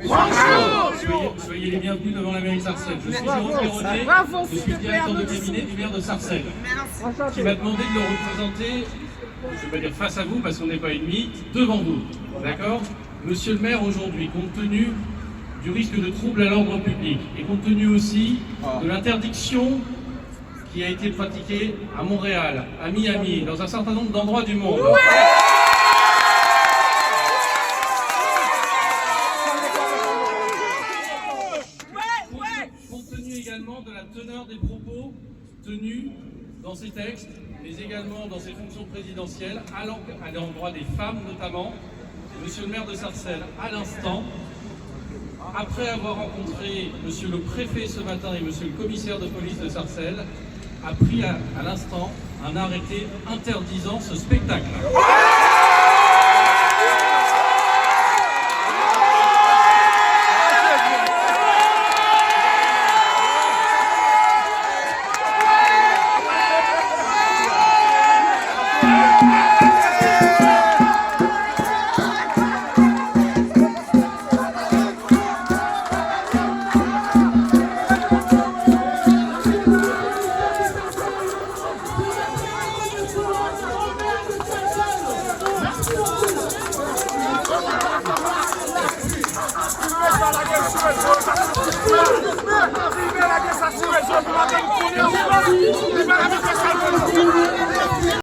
Soyez les bienvenus devant la mairie de Sarcelles. Je suis Jérôme Perronnet, je suis directeur de cabinet du maire de Sarcelles, qui m'a demandé de le représenter, je ne vais pas dire face à vous parce qu'on n'est pas ennemis, devant vous. D'accord? Monsieur le maire, aujourd'hui, compte tenu du risque de trouble à l'ordre public et compte tenu aussi de l'interdiction qui a été pratiquée à Montréal, à Miami, dans un certain nombre d'endroits du monde. Compte tenu également de la teneur des propos tenus dans ces textes, mais également dans ses fonctions présidentielles, à l'endroit des femmes notamment, monsieur le maire de Sarcelles, à l'instant, après avoir rencontré monsieur le préfet ce matin et monsieur le commissaire de police de Sarcelles, a pris à l'instant un arrêté interdisant ce spectacle. Vive la guerre, ça se résout.